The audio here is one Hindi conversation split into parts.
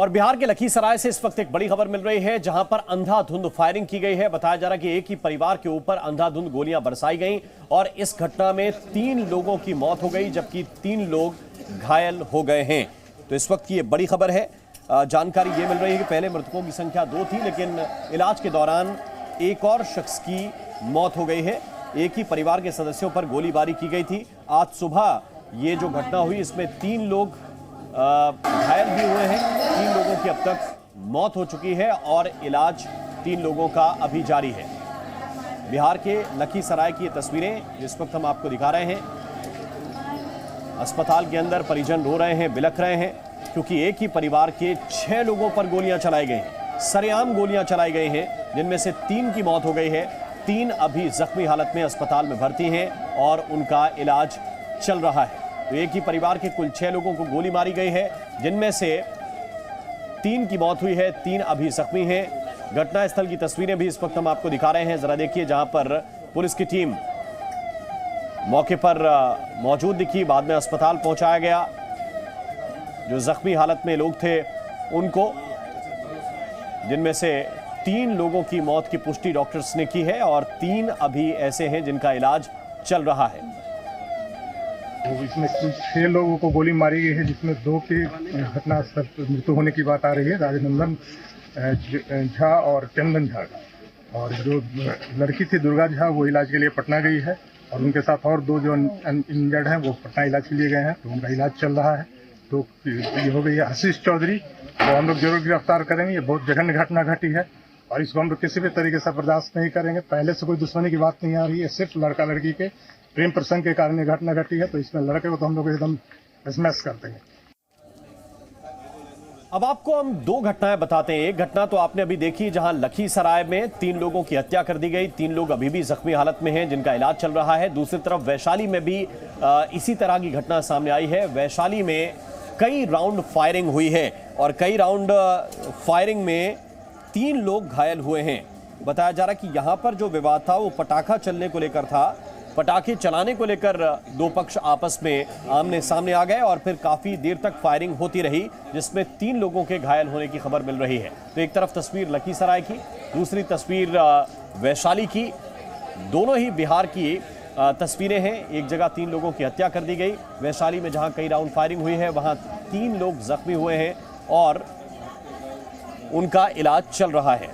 और बिहार के लखीसराय से इस वक्त एक बड़ी खबर मिल रही है, जहां पर अंधाधुंध फायरिंग की गई है। बताया जा रहा है कि एक ही परिवार के ऊपर अंधाधुंध गोलियां बरसाई गईं और इस घटना में 3 लोगों की मौत हो गई, जबकि 3 लोग घायल हो गए हैं। तो इस वक्त की ये बड़ी खबर है। जानकारी ये मिल रही है कि पहले मृतकों की संख्या 2 थी, लेकिन इलाज के दौरान एक और शख्स की मौत हो गई है। एक ही परिवार के सदस्यों पर गोलीबारी की गई थी। आज सुबह ये जो घटना हुई, इसमें 3 लोग घायल भी हुए हैं। 3 लोगों की अब तक मौत हो चुकी है और इलाज 3 लोगों का अभी जारी है। बिहार के लखीसराय की ये तस्वीरें जिस वक्त हम आपको दिखा रहे हैं, अस्पताल के अंदर परिजन रो रहे हैं, बिलख रहे हैं, क्योंकि एक ही परिवार के 6 लोगों पर गोलियां चलाई गई हैं। सरेआम गोलियां चलाई गई हैं, जिनमें से 3 की मौत हो गई है। 3 अभी जख्मी हालत में अस्पताल में भर्ती हैं और उनका इलाज चल रहा है। तो एक ही परिवार के कुल 6 लोगों को गोली मारी गई है, जिनमें से 3 की मौत हुई है, 3 अभी जख्मी हैं। घटनास्थल की तस्वीरें भी इस वक्त हम आपको दिखा रहे हैं, जरा देखिए, जहां पर पुलिस की टीम मौके पर मौजूद दिखी, बाद में अस्पताल पहुंचाया गया। जो जख्मी हालत में लोग थे उनको, जिनमें से 3 लोगों की मौत की पुष्टि डॉक्टर्स ने की है और 3 अभी ऐसे हैं जिनका इलाज चल रहा है। इसमें कुल 6 लोगों को गोली मारी गई है, जिसमें 2 की घटना मृत्यु होने की बात आ रही है, राजनंदन झा और चंदन झा। और जो लड़की थी दुर्गा झा, वो इलाज के लिए पटना गई है और उनके साथ और 2 जो इंजर्ड हैं वो पटना इलाज के लिए गए हैं, तो उनका इलाज चल रहा है। तो ये हो गई है आशीष चौधरी, वो हम लोग जरूर गिरफ्तार करेंगे। ये बहुत जघन्य घटना घटी है और इसको हम लोग किसी भी तरीके से बर्दाश्त नहीं करेंगे। पहले से कोई दुश्मनी की बात नहीं आ रही है, सिर्फ लड़का लड़की के प्रेम प्रसंग के कारण ये घटना घटी है। तो इसमें लड़के को तो हम लोग एकदम स्मैश कर देंगे। अब आपको हम 2 घटनाएं बताते हैं। एक घटना तो आपने अभी देखी, जहां लखीसराय में 3 लोगों की हत्या कर दी गई। 3 लोग अभी भी जख्मी हालत में हैं, जिनका इलाज चल रहा है। दूसरी तरफ वैशाली में भी इसी तरह की घटना सामने आई है। वैशाली में कई राउंड फायरिंग हुई है और कई राउंड फायरिंग में 3 लोग घायल हुए हैं। बताया जा रहा है कि यहां पर जो विवाद था वो पटाखा चलने को लेकर था। पटाखे चलाने को लेकर 2 पक्ष आपस में आमने सामने आ गए और फिर काफी देर तक फायरिंग होती रही, जिसमें 3 लोगों के घायल होने की खबर मिल रही है। तो एक तरफ तस्वीर लखीसराय की, दूसरी तस्वीर वैशाली की। दोनों ही बिहार की तस्वीरें हैं। एक जगह 3 लोगों की हत्या कर दी गई, वैशाली में जहां कई राउंड फायरिंग हुई है वहां 3 लोग जख्मी हुए हैं और उनका इलाज चल रहा है।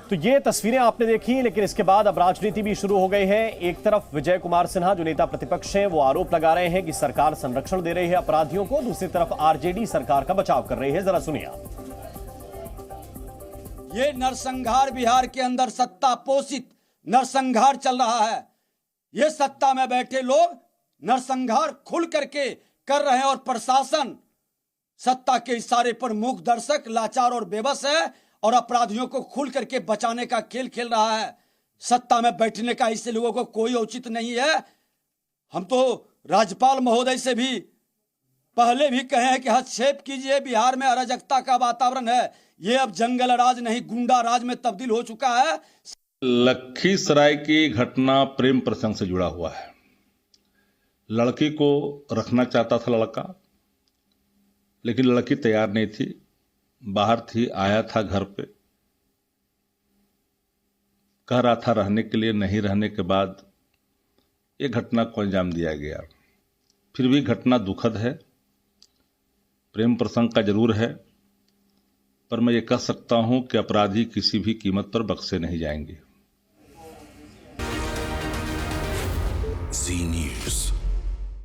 तो ये तस्वीरें आपने देखी, लेकिन इसके बाद अब राजनीति भी शुरू हो गई है। एक तरफ विजय कुमार सिन्हा, जो नेता प्रतिपक्ष हैं, वो आरोप लगा रहे हैं कि सरकार संरक्षण दे रही है अपराधियों को। दूसरी तरफ आरजेडी सरकार का बचाव कर रही है। जरा सुनिए आप। ये नरसंहार बिहार के अंदर सत्ता पोषित नरसंहार चल रहा है। ये सत्ता में बैठे लोग नरसंहार खुल करके कर रहे हैं और प्रशासन सत्ता के इशारे पर मूक दर्शक, लाचार और बेबस है और अपराधियों को खुल करके बचाने का खेल खेल रहा है। सत्ता में बैठने का इससे लोगों को कोई औचित नहीं है। हम तो राज्यपाल महोदय से भी पहले भी कहे हैं कि हस्तक्षेप कीजिए, बिहार में अराजकता का वातावरण है। ये अब जंगल राज नहीं, गुंडा राज में तब्दील हो चुका है। लखीसराय की घटना प्रेम प्रसंग से जुड़ा हुआ है। लड़की को रखना चाहता था लड़का, लेकिन लड़की तैयार नहीं थी, बाहर थी, आया था घर पे, कह रहा था रहने के लिए। नहीं रहने के बाद ये घटना को अंजाम दिया गया। फिर भी घटना दुखद है, प्रेम प्रसंग का जरूर है, पर मैं ये कह सकता हूं कि अपराधी किसी भी कीमत पर बख्शे नहीं जाएंगे। जी न्यूज़।